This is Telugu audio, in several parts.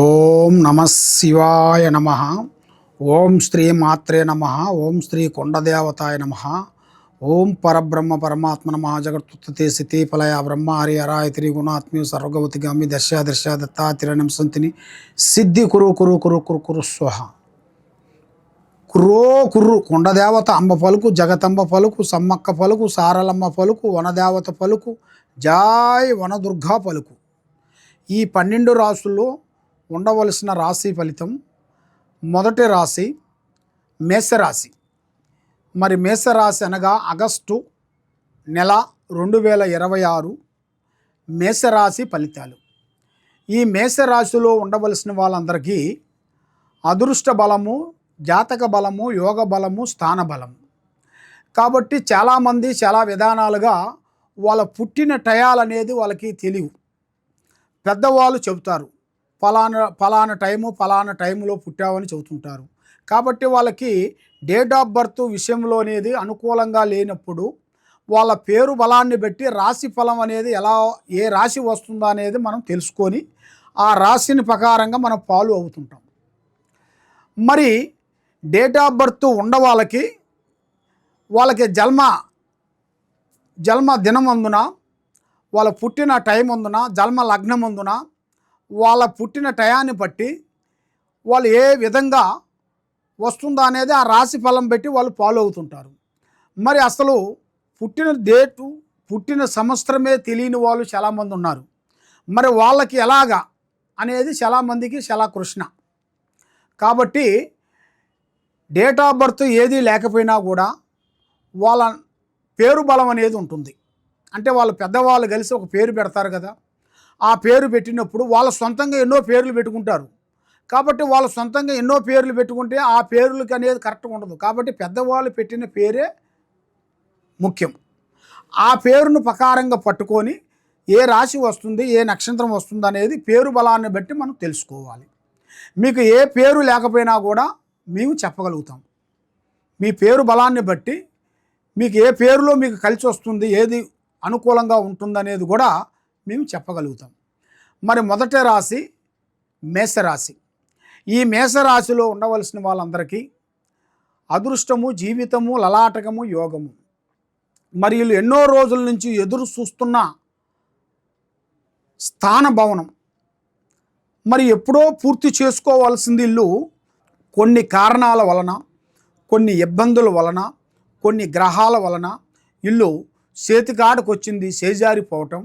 ఓం నమ శివాయ నమ. ఓం శ్రీ మాత్రే నమ. ఓం శ్రీ కొండదేవతాయ నమ. ఓం పరబ్రహ్మ పరమాత్మ నమ. జగత్తుతే స్థితి ఫలయ బ్రహ్మ హరి హరాయ త్రిగుణాత్మ్యు సర్వగవతిగామి దశ దశ దత్తాతిరణం సంతిని సిద్ధి కురు కురు కురు కురు కురు స్వహ. కుర్రో కుర్రు కొండదేవత అంబ పలుకు, జగతంబ పలుకు, సమ్మక్క పలుకు, సారలమ్మ పలుకు, వనదేవత పలుకు, జాయ్ వనదుర్గా పలుకు. ఈ 12 రాసుల్లో ఉండవలసిన రాశి ఫలితం మొదటి రాశి మేషరాశి. మరి మేషరాశి అనగా ఆగస్టు నెల 2026 మేషరాశి ఫలితాలు. ఈ మేషరాశిలో ఉండవలసిన వాళ్ళందరికీ అదృష్ట బలము, జాతక బలము, యోగ బలము, స్థాన బలము. కాబట్టి చాలామంది చాలా విధానాలుగా వాళ్ళ పుట్టిన టయాలనేది వాళ్ళకి తెలియవు. పెద్దవాళ్ళు చెబుతారు, ఫలానా టైములో పుట్టావని చెబుతుంటారు. కాబట్టి వాళ్ళకి డేట్ ఆఫ్ బర్త్ విషయంలో అనేది అనుకూలంగా లేనప్పుడు వాళ్ళ పేరు బలాన్ని బట్టి రాశి ఫలం అనేది ఏ రాశి వస్తుందో అనేది మనం తెలుసుకొని ఆ రాశిని ప్రకారంగా మనం ఫాలో అవుతుంటాం. మరి డేట్ ఆఫ్ బర్త్ ఉన్న వాళ్ళకి జన్మ దినం అందున, వాళ్ళ పుట్టిన టైం అందున, జన్మ లగ్నం అందున, వాళ్ళ పుట్టిన టయాన్ని బట్టి వాళ్ళు ఏ విధంగా వస్తుందో అనేది ఆ రాశి ఫలం బట్టి వాళ్ళు ఫాలో అవుతుంటారు. మరి అసలు పుట్టిన డేటు, పుట్టిన సంవత్సరమే తెలియని వాళ్ళు చాలామంది ఉన్నారు. మరి వాళ్ళకి ఎలాగా అనేది చాలామందికి చాలా కృష్ణ. కాబట్టి డేట్ ఆఫ్ బర్త్ ఏది లేకపోయినా కూడా వాళ్ళ పేరు బలం అనేది ఉంటుంది. అంటే వాళ్ళ పెద్దవాళ్ళు కలిసి ఒక పేరు పెడతారు కదా, ఆ పేరు పెట్టినప్పుడు వాళ్ళ సొంతంగా ఎన్నో పేర్లు పెట్టుకుంటారు. కాబట్టి వాళ్ళ సొంతంగా ఎన్నో పేర్లు పెట్టుకుంటే ఆ పేర్లకి అనేది కరెక్ట్గా ఉండదు. కాబట్టి పెద్దవాళ్ళు పెట్టిన పేరే ముఖ్యం. ఆ పేరును ప్రకారంగా పట్టుకొని ఏ రాశి వస్తుంది, ఏ నక్షత్రం వస్తుంది అనేది పేరు బలాన్ని బట్టి మనం తెలుసుకోవాలి. మీకు ఏ పేరు లేకపోయినా కూడా మేము చెప్పగలుగుతాం. మీ పేరు బలాన్ని బట్టి మీకు ఏ పేరులో మీకు కలిసి వస్తుంది, ఏది అనుకూలంగా ఉంటుందనేది కూడా మేము చెప్పగలుగుతాం. మరి మొదటి రాశి మేషరాశి. ఈ మేషరాశిలో ఉండవలసిన వాళ్ళందరికీ అదృష్టము, జీవితము, లలాటకము, యోగము. మరి వీళ్ళు ఎన్నో రోజుల నుంచి ఎదురు చూస్తున్న స్థాన భవనం మరి ఎప్పుడో పూర్తి చేసుకోవాల్సింది వీళ్ళు కొన్ని కారణాల వలన, కొన్ని ఇబ్బందుల వలన, కొన్ని గ్రహాల వలన ఇల్లు చేతికాడకు వచ్చింది చేజారిపోవటం,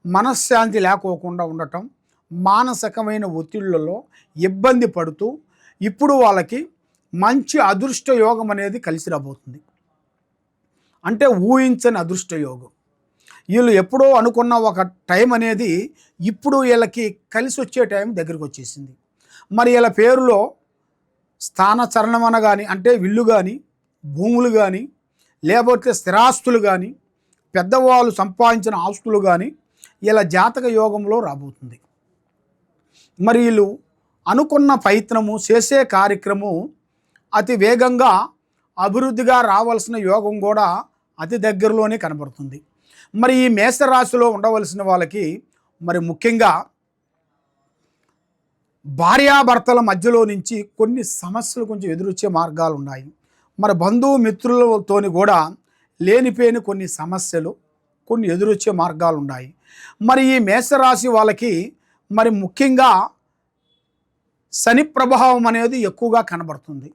మనశ్శాంతి లేకోకుండా ఉండటం, మానసికమైన ఒత్తిళ్లలో ఇబ్బంది పడుతూ ఇప్పుడు వాళ్ళకి మంచి అదృష్ట యోగం అనేది కలిసి రాబోతుంది. అంటే ఊహించని అదృష్ట యోగం. వీళ్ళు ఎప్పుడో అనుకున్న ఒక టైం అనేది ఇప్పుడు వీళ్ళకి కలిసి వచ్చే టైం దగ్గరికి వచ్చేసింది. మరి వీళ్ళ పేరులో స్థానచరణమన కానీ, అంటే ఇల్లు కానీ, భూములు కానీ, లేకపోతే స్థిరాస్తులు కానీ, పెద్దవాళ్ళు సంపాదించిన ఆస్తులు కానీ ఇలా జాతక యోగంలో రాబోతుంది. మరి వీళ్ళు అనుకున్న ప్రయత్నము, చేసే కార్యక్రమం అతి వేగంగా అభివృద్ధిగా రావాల్సిన యోగం కూడా అతి దగ్గరలోనే కనబడుతుంది. మరి ఈ మేషరాశిలో ఉండవలసిన వాళ్ళకి మరి ముఖ్యంగా భార్యాభర్తల మధ్యలో నుంచి కొన్ని సమస్యలు కొంచెం ఎదురొచ్చే మార్గాలు ఉన్నాయి. మరి బంధుమిత్రులతోని కూడా లేనిపోయిన కొన్ని సమస్యలు, కొన్ని ఎదురొచ్చే మార్గాలు ఉన్నాయి. మరి ఈ మేషరాశి వాళ్ళకి మరి ముఖ్యంగా శని ప్రభావం అనేది ఎక్కువగా కనబడుతుంది.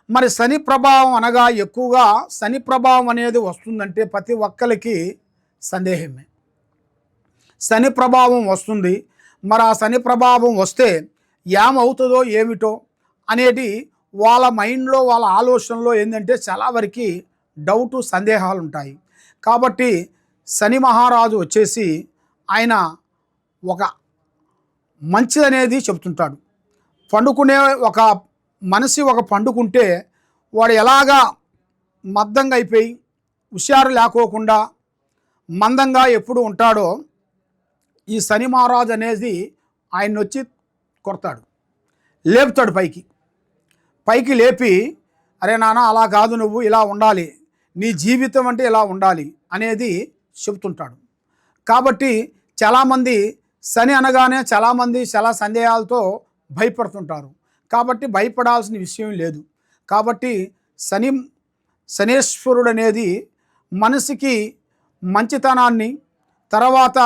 మరి శని ప్రభావం అనగా ఎక్కువగా శని ప్రభావం అనేది వస్తుందంటే ప్రతి ఒక్కరికి సందేహమే. శని ప్రభావం వస్తుంది. మరి ఆ శని ప్రభావం వస్తే ఏమవుతుందో ఏమిటో అనేది వాళ్ళ మైండ్లో, వాళ్ళ ఆలోచనలో ఏంటంటే చాలా వరకు డౌటు, సందేహాలు ఉంటాయి. కాబట్టి శని మహారాజు వచ్చేసి ఆయన ఒక మంచిదనేది చెప్తుంటాడు. పండుకునే ఒక మనిషి పండుకుంటే వాడు ఎలాగా మద్దంగా అయిపోయి హుషారు లేకోకుండా మందంగా ఎప్పుడు ఉంటాడో ఈ శని మహారాజు అనేది ఆయన వచ్చి కొడతాడు, లేపుతాడు పైకి లేపి, అరే నాన్న అలా కాదు, నువ్వు ఇలా ఉండాలి, నీ జీవితం అంటే ఇలా ఉండాలి అనేది చెబుతుంటాడు. కాబట్టి చాలామంది శని అనగానే చాలామంది చాలా సందేహాలతో భయపడుతుంటారు. కాబట్టి భయపడాల్సిన విషయం లేదు. కాబట్టి శని శనేశ్వరుడు అనేది మనిషికి మంచితనాన్ని, తర్వాత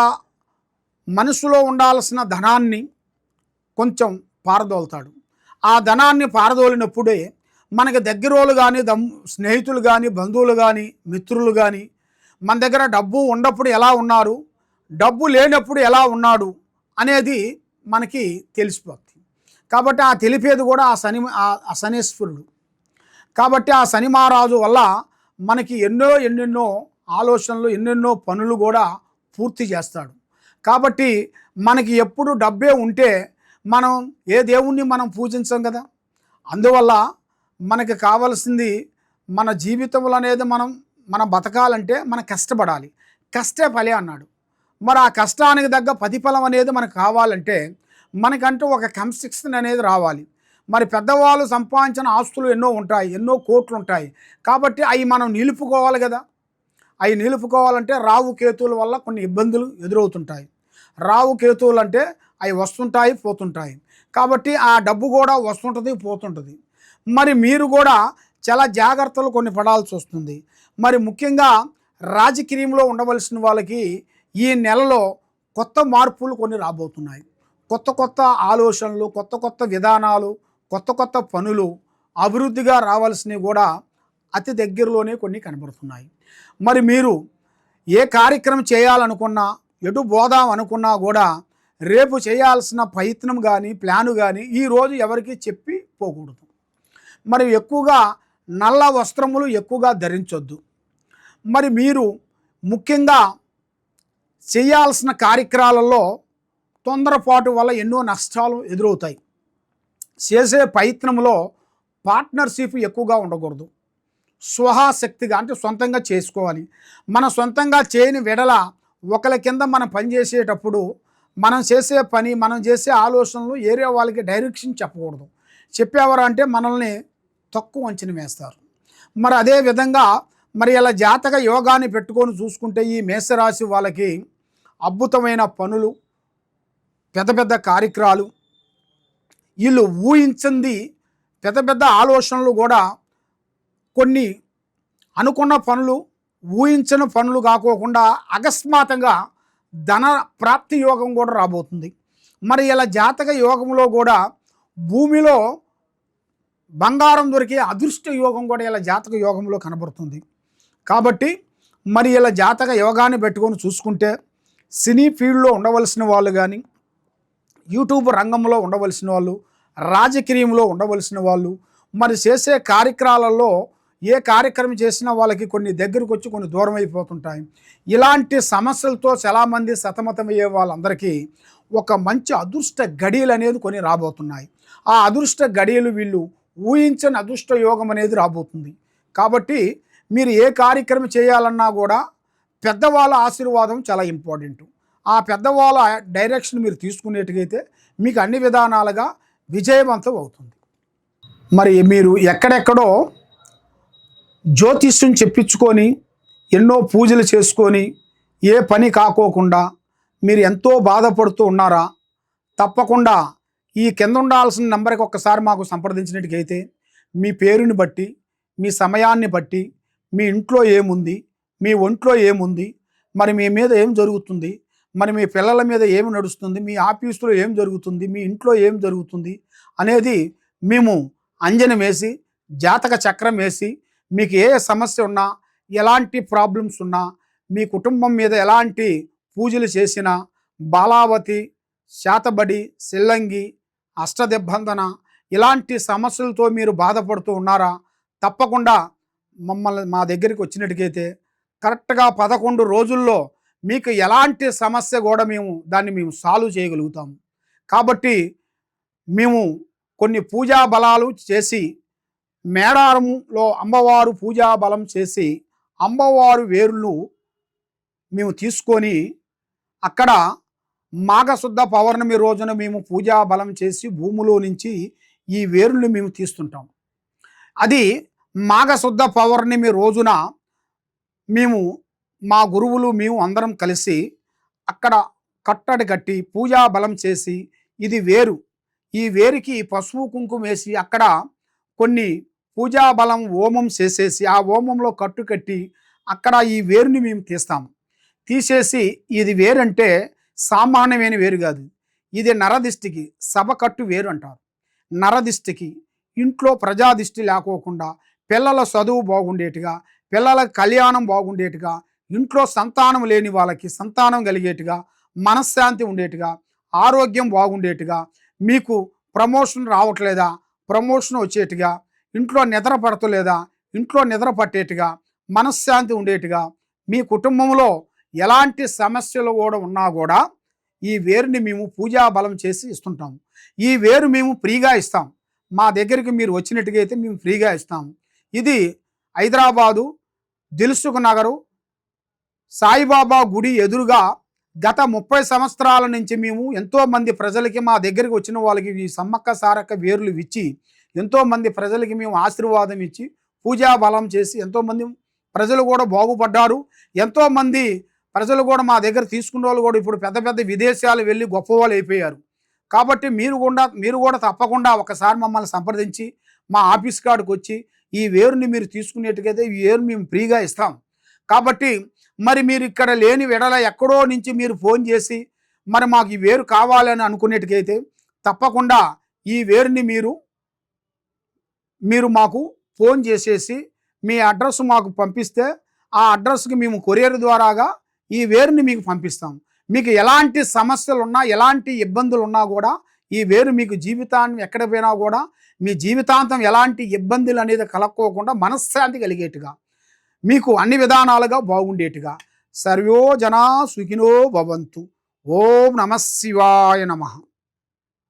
మనసులో ఉండాల్సిన ధనాన్ని కొంచెం పారదోలుతాడు. ఆ ధనాన్ని పారదోలినప్పుడే మనకి దగ్గరోళ్ళు కానీ, స్నేహితులు కానీ, బంధువులు కానీ, మిత్రులు కానీ మన దగ్గర డబ్బు ఉన్నప్పుడు ఎలా ఉన్నారు, డబ్బు లేనప్పుడు ఎలా ఉన్నాడు అనేది మనకి తెలిసిపోతుంది. కాబట్టి ఆ తెలిపేది కూడా ఆ శనీశ్వరుడు. కాబట్టి ఆ శని మహారాజు వల్ల మనకి ఎన్నెన్నో ఆలోచనలు, ఎన్నెన్నో పనులు కూడా పూర్తి చేస్తాడు. కాబట్టి మనకి ఎప్పుడు డబ్బే ఉంటే మనం ఏ దేవుణ్ణి మనం పూజించం కదా. అందువల్ల మనకి కావాల్సింది మన జీవితంలో అనేది మనం బతకాలంటే మనం కష్టపడాలి. కష్టే ఫలి అన్నాడు. మరి ఆ కష్టానికి తగ్గ ప్రతిఫలం అనేది మనకు కావాలంటే మనకంటూ ఒక క్రమశిక్షణ అనేది రావాలి. మరి పెద్దవాళ్ళు సంపాదించిన ఆస్తులు ఎన్నో ఉంటాయి, ఎన్నో కోట్లు ఉంటాయి. కాబట్టి అవి మనం నిలుపుకోవాలి కదా. అవి నిలుపుకోవాలంటే రావు కేతువుల వల్ల కొన్ని ఇబ్బందులు ఎదురవుతుంటాయి. రావు కేతువులు అంటే అవి వస్తుంటాయి, పోతుంటాయి. కాబట్టి ఆ డబ్బు కూడా వస్తుంటుంది, పోతుంటుంది. మరి మీరు కూడా చాలా జాగ్రత్తలు కొన్ని పడాల్సి వస్తుంది. మరి ముఖ్యంగా రాజకీయంలో ఉండవలసిన వాళ్ళకి ఈ నెలలో కొత్త మార్పులు కొన్ని రాబోతున్నాయి. కొత్త ఆలోచనలు, కొత్త విధానాలు, కొత్త పనులు అభివృద్ధిగా రావాల్సినవి కూడా అతి దగ్గరలోనే కొన్ని కనబడుతున్నాయి. మరి మీరు ఏ కార్యక్రమం చేయాలనుకున్నా, ఎటు పోదాం అనుకున్నా కూడా రేపు చేయాల్సిన ప్రయత్నం కానీ, ప్లాను కానీ ఈరోజు ఎవరికి చెప్పి పోకూడదు. మరి ఎక్కువగా నల్ల వస్త్రములు ఎక్కువగా ధరించొద్దు. మరి మీరు ముఖ్యంగా చేయాల్సిన కార్యక్రమాలలో తొందరపాటు వల్ల ఎన్నో నష్టాలు ఎదురవుతాయి. చేసే ప్రయత్నంలో పార్ట్నర్షిప్ ఎక్కువగా ఉండకూడదు. స్వశక్తిగా అంటే సొంతంగా చేసుకోవాలి. మన సొంతంగా చేయని వెడల ఒకరి కింద మనం పనిచేసేటప్పుడు మనం చేసే పని, మనం చేసే ఆలోచనలు ఏరే వాళ్ళకి డైరెక్షన్ చెప్పకూడదు. చెప్పేవారు అంటే మనల్ని తక్కువ అంచనా వేస్తారు. మరి అదేవిధంగా మరి ఇలా జాతక యోగాన్ని పెట్టుకొని చూసుకుంటే ఈ మేషరాశి వాళ్ళకి అద్భుతమైన పనులు, పెద్ద కార్యక్రమాలు, వీళ్ళు ఊహించింది పెద్ద ఆలోచనలు కూడా కొన్ని అనుకున్న పనులు, ఊహించిన పనులు కాకోకుండా అకస్మాత్తుగా ధన ప్రాప్తి యోగం కూడా రాబోతుంది. మరి ఇలా జాతక యోగంలో కూడా భూమిలో బంగారం దొరికే అదృష్ట యోగం కూడా ఇలా జాతక యోగంలో కనబడుతుంది. కాబట్టి మరి ఇలా జాతక యోగాన్ని పెట్టుకొని చూసుకుంటే సినీ ఫీల్డ్లో ఉండవలసిన వాళ్ళు కానీ, యూట్యూబ్ రంగంలో ఉండవలసిన వాళ్ళు, రాజకీయంలో ఉండవలసిన వాళ్ళు, మరి చేసే కార్యక్రమాలలో ఏ కార్యక్రమం చేసినా వాళ్ళకి కొన్ని దగ్గరకు వచ్చి కొన్ని దూరం అయిపోతుంటాయి. ఇలాంటి సమస్యలతో చాలామంది సతమతమయ్యే వాళ్ళందరికీ ఒక మంచి అదృష్ట గడియలు అనేది కొన్ని రాబోతున్నాయి. ఆ అదృష్ట గడియలు వీళ్ళు ఊహించని అదృష్ట యోగం అనేది రాబోతుంది. కాబట్టి మీరు ఏ కార్యక్రమం చేయాలన్నా కూడా పెద్దవాళ్ళ ఆశీర్వాదం చాలా ఇంపార్టెంట్. ఆ పెద్దవాళ్ళ డైరెక్షన్ మీరు తీసుకునేట్టుగైతే మీకు అన్ని విధానాలుగా విజయవంతం అవుతుంది. మరి మీరు ఎక్కడెక్కడో జ్యోతిష్యం చెప్పించుకొని ఎన్నో పూజలు చేసుకొని ఏ పని కాకోకుండా మీరు ఎంతో బాధపడుతూ ఉన్నారా? తప్పకుండా ఈ కింద ఉండాల్సిన నెంబర్కి ఒక్కసారి మాకు సంప్రదించినట్టుకైతే మీ పేరుని బట్టి, మీ సమయాన్ని బట్టి, మీ ఇంట్లో ఏముంది, మీ ఒంట్లో ఏముంది, మరి మీ మీద ఏం జరుగుతుంది, మరి మీ పిల్లల మీద ఏమి నడుస్తుంది, మీ ఆఫీసులో ఏం జరుగుతుంది, మీ ఇంట్లో ఏం జరుగుతుంది అనేది మేము అంజనం వేసి, జాతక చక్రం వేసి, మీకు ఏ సమస్య ఉన్నా, ఎలాంటి ప్రాబ్లమ్స్ ఉన్నా, మీ కుటుంబం మీద ఎలాంటి పూజలు చేసినా, బాలావతి, శాతబడి, సిల్లంగి, అష్టదిబ్బందన ఇలాంటి సమస్యలతో మీరు బాధపడుతూ ఉన్నారా? తప్పకుండా మమ్మల్ని మా దగ్గరికి వచ్చినట్టుకైతే కరెక్ట్గా 11 రోజుల్లో మీకు ఎలాంటి సమస్య కూడా దాన్ని మేము సాల్వ్ చేయగలుగుతాము. కాబట్టి మేము కొన్ని పూజా బలాలు చేసి, మేడారంలో అమ్మవారు పూజా బలం చేసి, అమ్మవారు వేరును మేము తీసుకొని అక్కడ మాఘశుద్ధ పౌర్ణమి రోజున మేము పూజా బలం చేసి భూమిలో నుంచి ఈ వేరుని మేము తీస్తుంటాం. అది మాఘశుద్ధ పౌర్ణమి రోజున మేము మా గురువులు మేము అందరం కలిసి అక్కడ కట్టడి కట్టి పూజా బలం చేసి, ఇది వేరు, ఈ వేరుకి పసుపు కుంకుమ వేసి అక్కడ కొన్ని పూజా బలం హోమం చేసేసి ఆ హోమంలో కట్టు కట్టి అక్కడ ఈ వేరుని మేము తీస్తాము. తీసేసి ఇది వేరంటే సామాన్యమైన వేరు కాదు, ఇది నరదిష్టికి సభ కట్టు వేరు అంటారు. నరదిష్టికి ఇంట్లో ప్రజాదిష్టి లేకోకుండా పిల్లల చదువు బాగుండేట్టుగా, పిల్లల కళ్యాణం బాగుండేట్టుగా, ఇంట్లో సంతానం లేని వాళ్ళకి సంతానం కలిగేట్టుగా, మనశ్శాంతి ఉండేట్టుగా, ఆరోగ్యం బాగుండేట్టుగా, మీకు ప్రమోషన్ రావట్లేదా ప్రమోషన్ వచ్చేట్టుగా, ఇంట్లో నిద్ర పడతలేదా ఇంట్లో నిద్ర పట్టేట్టుగా, మనశ్శాంతి ఉండేట్టుగా, మీ కుటుంబంలో ఎలాంటి సమస్యలు కూడా ఉన్నా కూడా ఈ వేరుని మేము పూజా బలం చేసి ఇస్తుంటాము. ఈ వేరు మేము ఫ్రీగా ఇస్తాం. మా దగ్గరికి మీరు వచ్చినట్టుగా అయితే మేము ఫ్రీగా ఇస్తాము. ఇది హైదరాబాదు దిల్సుఖ్ నగరు సాయిబాబా గుడి ఎదురుగా గత 30 సంవత్సరాల నుంచి మేము ఎంతోమంది ప్రజలకి, మా దగ్గరికి వచ్చిన వాళ్ళకి ఈ సమ్మక్క సారక్క వేర్లు ఇచ్చి ఎంతోమంది ప్రజలకి మేము ఆశీర్వాదం ఇచ్చి పూజా బలం చేసి ఎంతోమంది ప్రజలు కూడా బాగుపడ్డారు. ఎంతోమంది ప్రజలు కూడా మా దగ్గర తీసుకున్న వాళ్ళు కూడా ఇప్పుడు పెద్ద పెద్ద విదేశాలు వెళ్ళి గొప్పవాళ్ళు అయిపోయారు. కాబట్టి మీరు కూడా తప్పకుండా ఒకసారి మమ్మల్ని సంప్రదించి మా ఆఫీస్ కాడికి వచ్చి ఈ వేరుని మీరు తీసుకునేట్టుకైతే ఈ వేరు మేము ఫ్రీగా ఇస్తాం. కాబట్టి మరి మీరు ఇక్కడ లేని వెడల ఎక్కడో నుంచి మీరు ఫోన్ చేసి మరి మాకు ఈ వేరు కావాలని అనుకునేట్టుకైతే తప్పకుండా ఈ వేరుని మీరు మాకు ఫోన్ చేసేసి మీ అడ్రస్ మాకు పంపిస్తే ఆ అడ్రస్కి మేము కొరియర్ ద్వారాగా ఈ వేరుని మీకు పంపిస్తాం. మీకు ఎలాంటి సమస్యలు ఉన్నా, ఎలాంటి ఇబ్బందులు ఉన్నా కూడా ఈ వేరు మీకు జీవితాన్ని ఎక్కడ పోయినా కూడా మీ జీవితాంతం ఎలాంటి ఇబ్బందులు అనేది కలక్కోకుండా మనశ్శాంతి కలిగేట్టుగా, మీకు అన్ని విధానాలుగా బాగుండేట్టుగా. సర్వో జనా సుఖినో భవంతు. ఓం నమః శివాయ నమః.